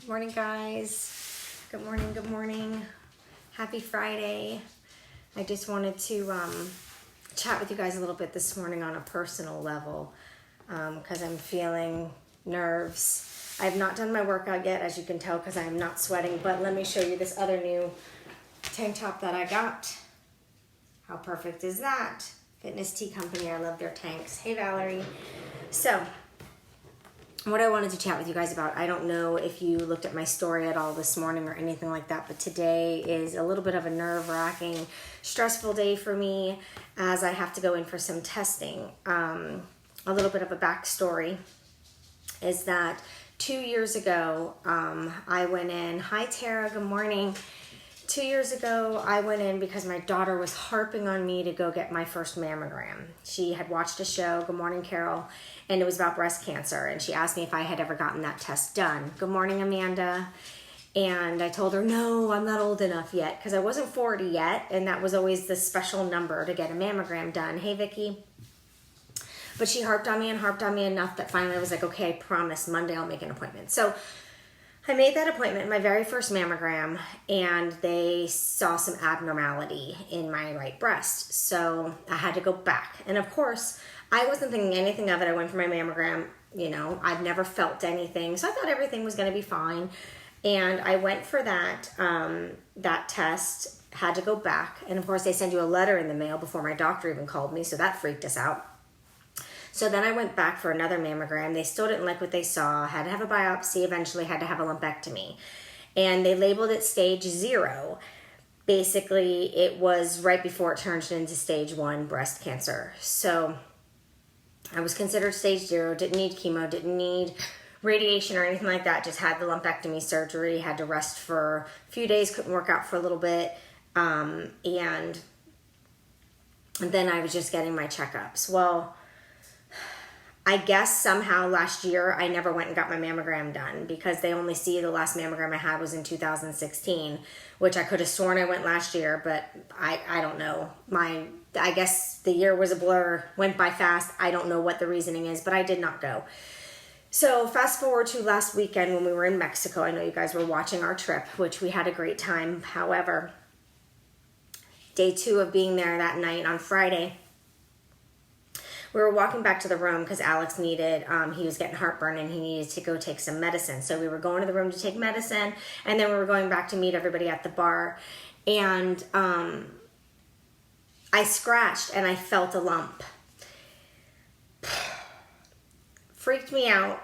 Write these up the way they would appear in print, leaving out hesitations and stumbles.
Morning, guys. Good morning, good morning. Happy Friday. I just wanted to chat with you guys a little bit this morning on a personal level because I'm feeling nerves. I have not done my workout yet, as you can tell, because I am not sweating, but let me show you this other new tank top that I got. How perfect is that? Fitness Tea Company, I love their tanks. Hey, Valerie. So, what I wanted to chat with you guys about, I don't know if you looked at my story at all this morning or anything like that, but today is a little bit of a nerve-wracking, stressful day for me as I have to go in for some testing. A little bit of a backstory is that 2 years ago, I went in. Hi, Tara. Good morning. 2 years ago, I went in because my daughter was harping on me to go get my first mammogram. She had watched a show, Good Morning Carol, and it was about breast cancer, and she asked me if I had ever gotten that test done. Good morning, Amanda. And I told her, no, I'm not old enough yet, because I wasn't 40 yet, and that was always the special number to get a mammogram done. Hey, Vicki. But she harped on me enough that finally I was like, okay, I promise Monday I'll make an appointment. So I made that appointment, my very first mammogram, and they saw some abnormality in my right breast. So I had to go back. And of course, I wasn't thinking anything of it. I went for my mammogram. You know, I've never felt anything. So I thought everything was going to be fine. And I went for that test, had to go back. And of course, they send you a letter in the mail before my doctor even called me. So that freaked us out. So then I went back for another mammogram. They still didn't like what they saw. Had to have a biopsy, eventually had to have a lumpectomy. And they labeled it stage 0. Basically, it was right before it turned into stage 1 breast cancer. So I was considered stage 0, didn't need chemo, didn't need radiation or anything like that. Just had the lumpectomy surgery, had to rest for a few days, couldn't work out for a little bit. And then I was just getting my checkups. Well, I guess somehow last year I never went and got my mammogram done because they only see the last mammogram I had was in 2016, which I could have sworn I went last year, but I don't know. I guess the year was a blur, went by fast. I don't know what the reasoning is, but I did not go. So fast forward to last weekend when we were in Mexico. I know you guys were watching our trip, which we had a great time. However, day 2 of being there that night on Friday, we were walking back to the room because Alex needed, he was getting heartburn and he needed to go take some medicine. So we were going to the room to take medicine, and then we were going back to meet everybody at the bar. And I scratched and I felt a lump. Freaked me out.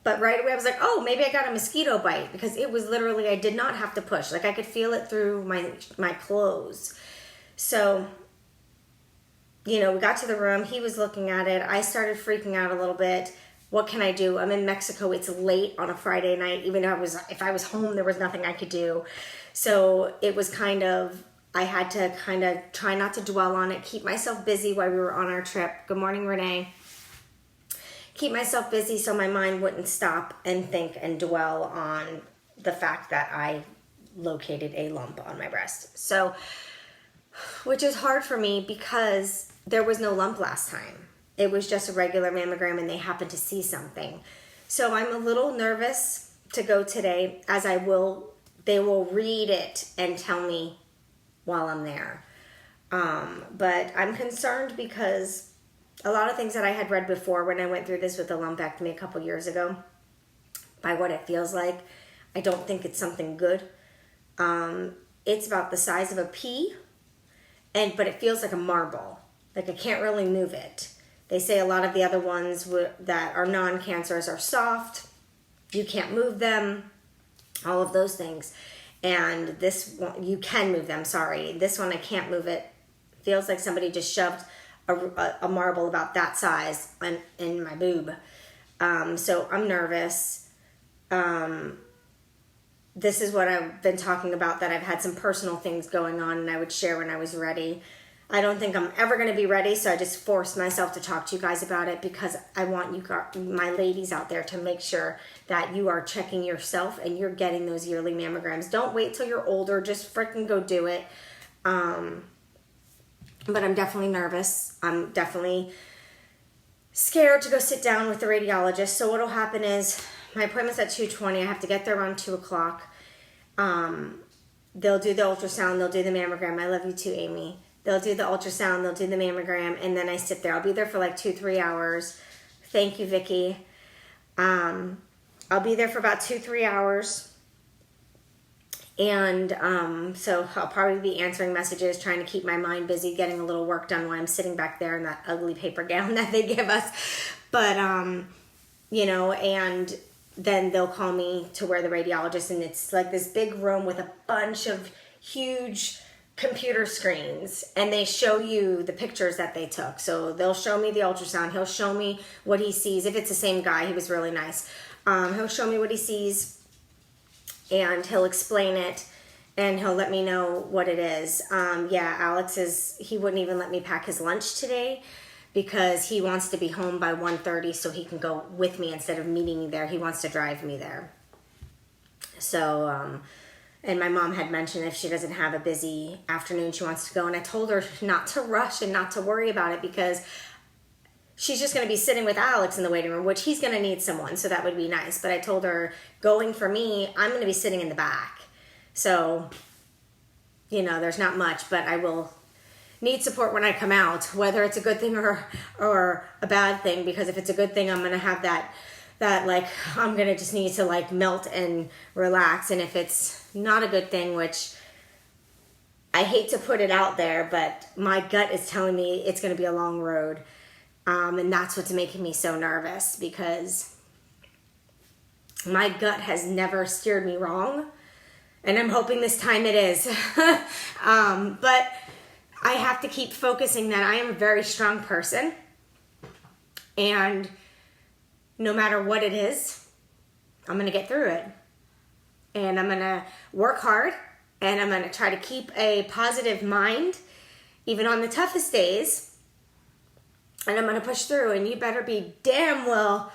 But right away I was like, oh, maybe I got a mosquito bite, because it was literally, I did not have to push. Like I could feel it through my clothes. So, you know, we got to the room. He was looking at it. I started freaking out a little bit. What can I do? I'm in Mexico. It's late on a Friday night. Even though if I was home, there was nothing I could do. So it was I had to kind of try not to dwell on it, keep myself busy while we were on our trip. Good morning, Renee. Keep myself busy so my mind wouldn't stop and think and dwell on the fact that I located a lump on my breast. So, which is hard for me because there was no lump last time. It was just a regular mammogram and they happened to see something. So I'm a little nervous to go today, as they will read it and tell me while I'm there. But I'm concerned because a lot of things that I had read before when I went through this with the lumpectomy a couple years ago, by what it feels like, I don't think it's something good. It's about the size of a pea, but it feels like a marble. Like I can't really move it. They say a lot of the other ones that are non-cancerous are soft. You can't move them. All of those things. And this one, you can move them, sorry. This one, I can't move it. Feels like somebody just shoved a marble about that size in my boob. So I'm nervous. This is what I've been talking about, that I've had some personal things going on and I would share when I was ready. I don't think I'm ever going to be ready, so I just forced myself to talk to you guys about it because I want you, my ladies out there, to make sure that you are checking yourself and you're getting those yearly mammograms. Don't wait till you're older. Just freaking go do it. But I'm definitely nervous. I'm definitely scared to go sit down with the radiologist. So what'll happen is my appointment's at 2:20. I have to get there around 2 o'clock. They'll do the ultrasound. They'll do the mammogram. I love you too, Amy. They'll do the ultrasound. They'll do the mammogram. And then I sit there. I'll be there for like 2-3 hours. Thank you, Vicky. I'll be there for about 2-3 hours. And so I'll probably be answering messages, trying to keep my mind busy, getting a little work done while I'm sitting back there in that ugly paper gown that they give us. But, you know, and then they'll call me to where the radiologist, and it's like this big room with a bunch of huge computer screens, and they show you the pictures that they took. So they'll show me the ultrasound. He'll show me what he sees. If it's the same guy, he was really nice. He'll show me what he sees, and he'll explain it, and he'll let me know what it is. Yeah, Alex he wouldn't even let me pack his lunch today because he wants to be home by 1:30 so he can go with me instead of meeting me there. He wants to drive me there. So, and my mom had mentioned if she doesn't have a busy afternoon, she wants to go. And I told her not to rush and not to worry about it because she's just going to be sitting with Alex in the waiting room, which he's going to need someone. So that would be nice. But I told her going for me, I'm going to be sitting in the back. So, you know, there's not much, but I will need support when I come out, whether it's a good thing or a bad thing, because if it's a good thing, I'm going to have that like, I'm going to just need to like melt and relax. And if it's not a good thing, which I hate to put it out there, but my gut is telling me it's going to be a long road. And that's what's making me so nervous, because my gut has never steered me wrong. And I'm hoping this time it is. But I have to keep focusing that I am a very strong person. And no matter what it is, I'm going to get through it. And I'm going to work hard. And I'm going to try to keep a positive mind, even on the toughest days. And I'm going to push through. And you better be damn well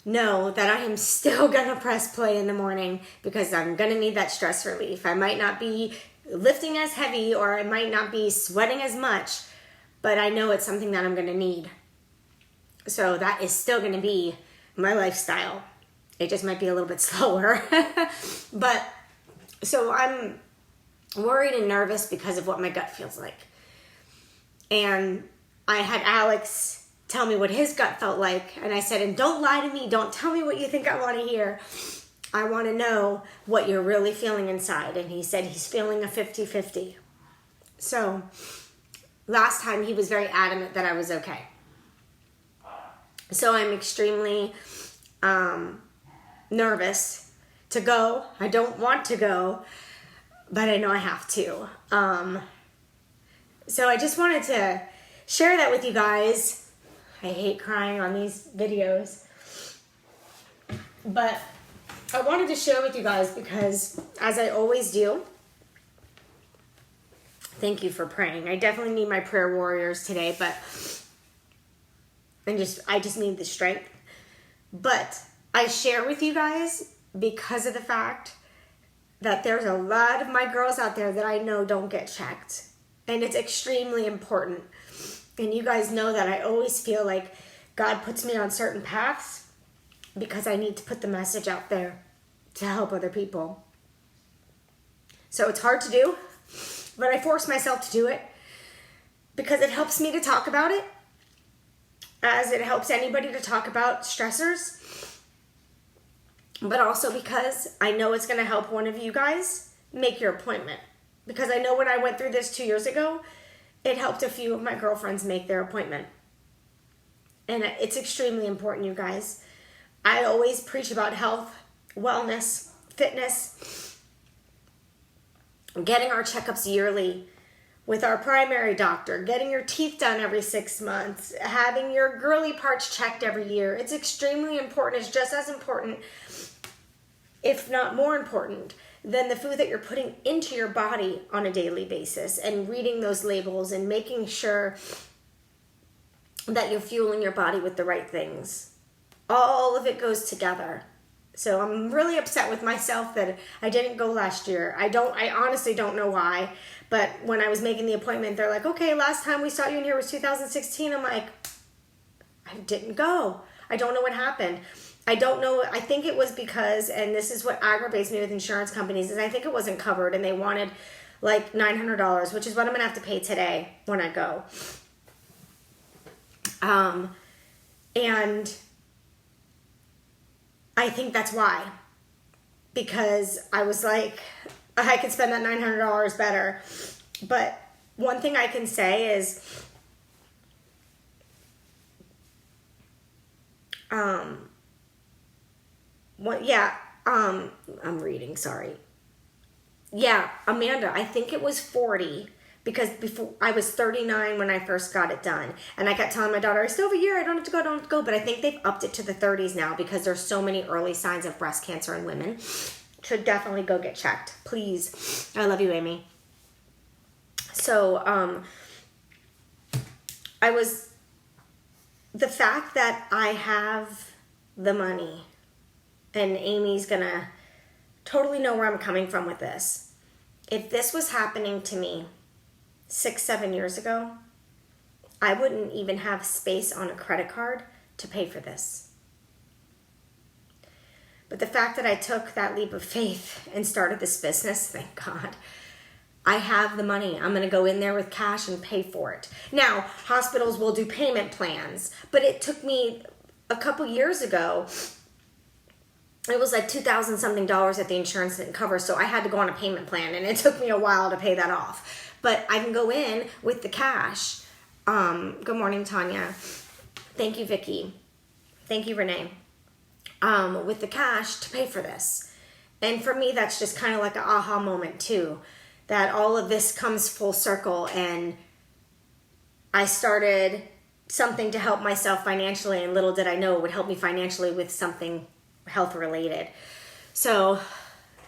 know that I am still going to press play in the morning, because I'm going to need that stress relief. I might not be lifting as heavy, or I might not be sweating as much, but I know it's something that I'm going to need. So that is still going to be my lifestyle. It just might be a little bit slower. But so I'm worried and nervous because of what my gut feels like. And I had Alex tell me what his gut felt like. And I said, and don't lie to me. Don't tell me what you think I want to hear. I want to know what you're really feeling inside. And he said he's feeling a 50-50. So last time he was very adamant that I was okay. So I'm extremely nervous to go. I don't want to go, but I know I have to. So I just wanted to share that with you guys. I hate crying on these videos, but I wanted to share with you guys because, as I always do, thank you for praying. I definitely need my prayer warriors today, but I just need the strength. But I share with you guys because of the fact that there's a lot of my girls out there that I know don't get checked, and it's extremely important. And you guys know that I always feel like God puts me on certain paths because I need to put the message out there to help other people. So it's hard to do, but I force myself to do it because it helps me to talk about it, as it helps anybody to talk about stressors, but also because I know it's going to help one of you guys make your appointment. Because I know when I went through this 2 years ago, it helped a few of my girlfriends make their appointment. And it's extremely important, you guys. I always preach about health, wellness, fitness, getting our checkups yearly with our primary doctor, getting your teeth done every 6 months, having your girly parts checked every year. It's extremely important. It's just as important, if not more important, than the food that you're putting into your body on a daily basis, and reading those labels and making sure that you're fueling your body with the right things. All of it goes together. So I'm really upset with myself that I didn't go last year. I honestly don't know why, but when I was making the appointment, they're like, okay, last time we saw you in here was 2016. I'm like, I didn't go. I don't know what happened. I don't know. I think it was because, and this is what aggravates me with insurance companies, is I think it wasn't covered and they wanted like $900, which is what I'm going to have to pay today when I go. And I think that's why. Because I was like, I could spend that $900 better. But one thing I can say is, I'm reading, sorry. Yeah, Amanda, I think it was 40 because before I was 39 when I first got it done. And I kept telling my daughter, I still have a year, I don't have to go. But I think they've upped it to the 30s now because there's so many early signs of breast cancer in women. Should definitely go get checked. Please. I love you, Amy. So, the fact that I have the money and Amy's gonna totally know where I'm coming from with this. If this was happening to me 6-7 years ago, I wouldn't even have space on a credit card to pay for this. But the fact that I took that leap of faith and started this business, thank God, I have the money. I'm going to go in there with cash and pay for it. Now, hospitals will do payment plans, but it took me a couple years ago. It was like $2,000 something that the insurance didn't cover, so I had to go on a payment plan, and it took me a while to pay that off. But I can go in with the cash. Good morning, Tanya. Thank you, Vicky. Thank you, Renee. With the cash to pay for this. And for me, that's just kind of like an aha moment too, that all of this comes full circle, and I started something to help myself financially, and little did I know it would help me financially with something health related. So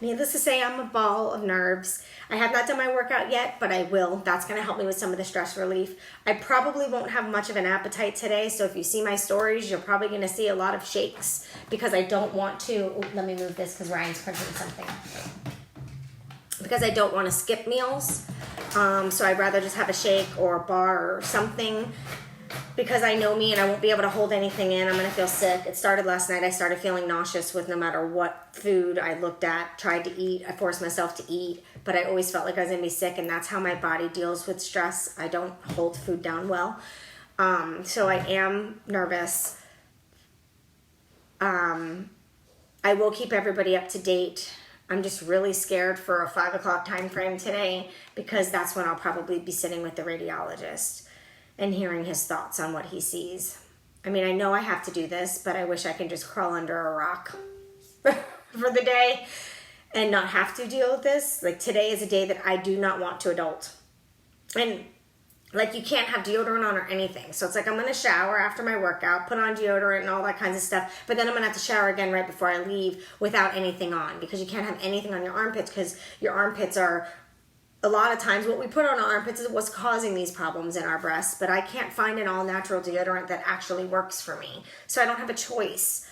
needless to say, I'm a ball of nerves. I have not done my workout yet, but I will. That's going to help me with some of the stress relief. I probably won't have much of an appetite today, so if you see my stories, you're probably going to see a lot of shakes because I don't want to, let me move this because Ryan's crunching something. Because I don't want to skip meals. So I'd rather just have a shake or a bar or something, because I know me and I won't be able to hold anything in. I'm going to feel sick. It started last night. I started feeling nauseous with no matter what food I looked at, tried to eat. I forced myself to eat, but I always felt like I was going to be sick, and that's how my body deals with stress. I don't hold food down well. So I am nervous. I will keep everybody up to date. I'm just really scared for a 5 o'clock time frame today, because that's when I'll probably be sitting with the radiologist and hearing his thoughts on what he sees. I mean, I know I have to do this, but I wish I could just crawl under a rock for the day and not have to deal with this. Like, today is a day that I do not want to adult. And like, you can't have deodorant on or anything. So it's like, I'm going to shower after my workout, put on deodorant and all that kinds of stuff. But then I'm going to have to shower again right before I leave without anything on, because you can't have anything on your armpits, because your armpits are, a lot of times what we put on our armpits is what's causing these problems in our breasts. But I can't find an all natural deodorant that actually works for me. So I don't have a choice.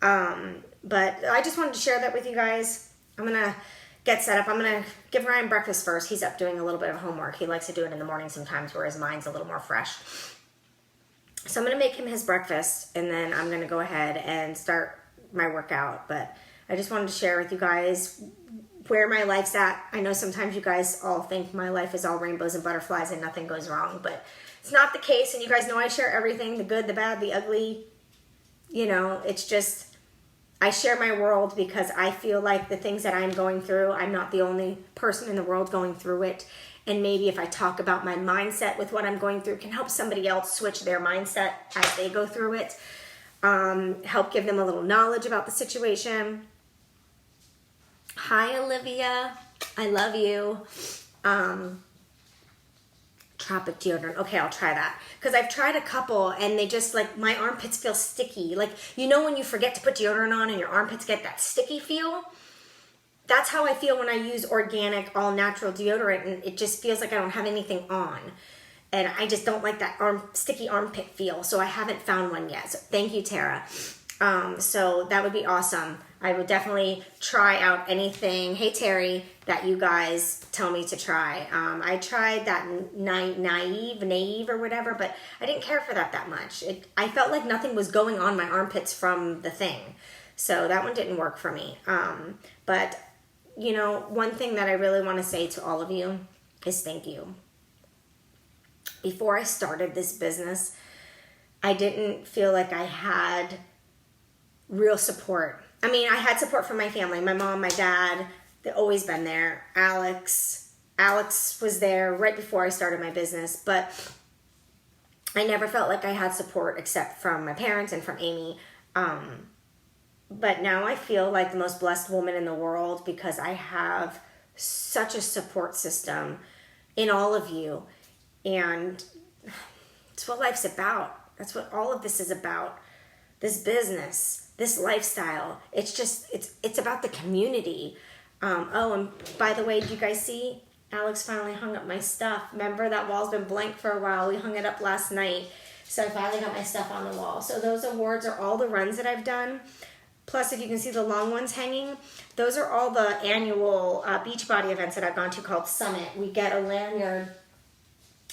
But I just wanted to share that with you guys. I'm going to get set up. I'm going to give Ryan breakfast first. He's up doing a little bit of homework. He likes to do it in the morning sometimes where his mind's a little more fresh. So I'm going to make him his breakfast, and then I'm going to go ahead and start my workout. But I just wanted to share with you guys where my life's at. I know sometimes you guys all think my life is all rainbows and butterflies and nothing goes wrong, but it's not the case. And you guys know I share everything, the good, the bad, the ugly. You know, it's just, I share my world because I feel like the things that I'm going through, I'm not the only person in the world going through it. And maybe if I talk about my mindset with what I'm going through, can help somebody else switch their mindset as they go through it. Help give them a little knowledge about the situation. Hi, Olivia. I love you. Tropic deodorant. Okay, I'll try that. Because I've tried a couple and they just, like, my armpits feel sticky. Like, you know when you forget to put deodorant on and your armpits get that sticky feel? That's how I feel when I use organic, all-natural deodorant, and it just feels like I don't have anything on. And I just don't like that sticky armpit feel, so I haven't found one yet. So thank you, Tara. So that would be awesome. I would definitely try out anything, hey Terry, that you guys tell me to try. I tried that naive or whatever, but I didn't care for that much. I felt like nothing was going on my armpits from the thing. So that one didn't work for me. But, you know, one thing that I really want to say to all of you is thank you. Before I started this business, I didn't feel like I had real support. I mean, I had support from my family, my mom, my dad, they've always been there. Alex was there right before I started my business, but I never felt like I had support except from my parents and from Amy. But now I feel like the most blessed woman in the world because I have such a support system in all of you. And it's what life's about. That's what all of this is about. This business, this lifestyle. It's just, it's about the community. Oh, and by the way, did you guys see? Alex finally hung up my stuff. Remember, that wall's been blank for a while. We hung it up last night. So I finally got my stuff on the wall. So those awards are all the runs that I've done. Plus, if you can see the long ones hanging, those are all the annual Beachbody events that I've gone to called Summit. We get a lanyard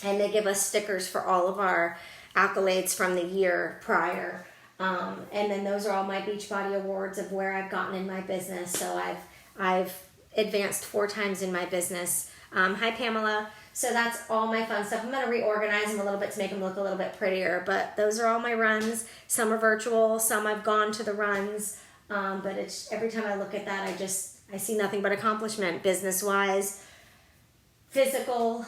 and they give us stickers for all of our accolades from the year prior. And then those are all my Beachbody awards of where I've gotten in my business. So I've advanced 4 times in my business. Hi, Pamela. So that's all my fun stuff. I'm going to reorganize them a little bit to make them look a little bit prettier. But those are all my runs. Some are virtual. Some I've gone to the runs. But it's every time I look at that, I see nothing but accomplishment, business-wise, physical.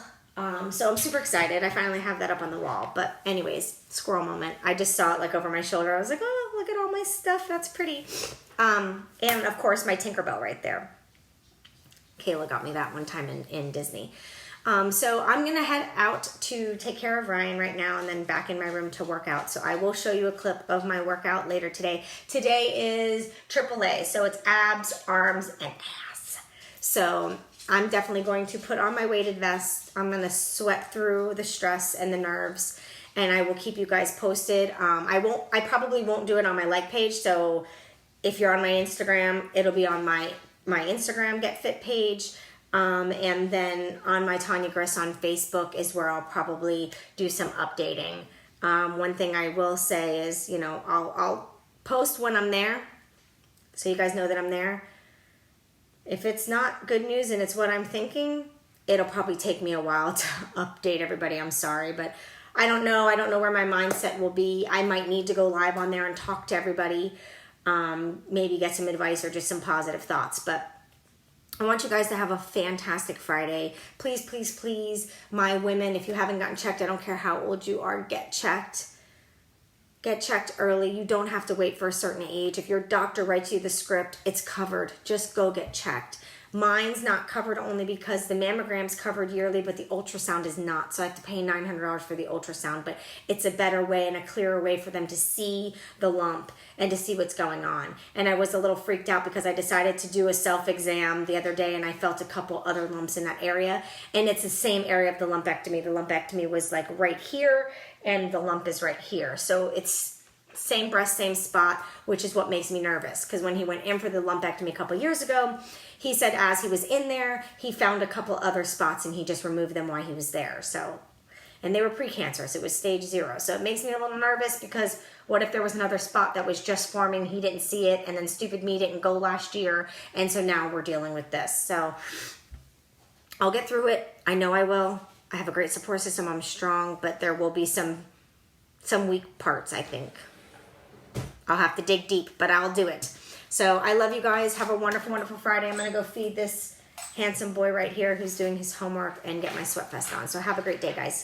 So I'm super excited. I finally have that up on the wall. But anyways, squirrel moment. I just saw it like over my shoulder. I was like, oh, look at all my stuff. That's pretty. And of course, my Tinkerbell right there. Kayla got me that one time in Disney. So I'm going to head out to take care of Ryan right now and then back in my room to work out. So I will show you a clip of my workout later today. Today is AAA. So it's abs, arms, and ass. So I'm definitely going to put on my weighted vest. I'm going to sweat through the stress and the nerves, and I will keep you guys posted. I probably won't do it on my like page. So if you're on my Instagram, it'll be on my Instagram Get Fit page. And then on my Tanya Griss on Facebook is where I'll probably do some updating. One thing I will say is, you know, I'll post when I'm there so you guys know that I'm there. If it's not good news and it's what I'm thinking, it'll probably take me a while to update everybody. I'm sorry, but I don't know. I don't know where my mindset will be. I might need to go live on there and talk to everybody, maybe get some advice or just some positive thoughts. But I want you guys to have a fantastic Friday. Please, please, please, my women, if you haven't gotten checked, I don't care how old you are, get checked. Get checked early. You don't have to wait for a certain age. If your doctor writes you the script, it's covered. Just go get checked. Mine's not covered only because the mammogram's covered yearly, but the ultrasound is not. So I have to pay $900 for the ultrasound, but it's a better way and a clearer way for them to see the lump and to see what's going on. And I was a little freaked out because I decided to do a self-exam the other day and I felt a couple other lumps in that area. And it's the same area of the lumpectomy. The lumpectomy was like right here and the lump is right here. So it's same breast, same spot, which is what makes me nervous. Because when he went in for the lumpectomy a couple years ago, he said as he was in there, he found a couple other spots and he just removed them while he was there. So, and they were precancerous. It was stage 0. So it makes me a little nervous because what if there was another spot that was just forming, he didn't see it, and then stupid me didn't go last year, and so now we're dealing with this. So I'll get through it. I know I will. I have a great support system. I'm strong, but there will be some weak parts, I think. I'll have to dig deep, but I'll do it. So I love you guys. Have a wonderful, wonderful Friday. I'm going to go feed this handsome boy right here who's doing his homework and get my sweat vest on. So have a great day, guys.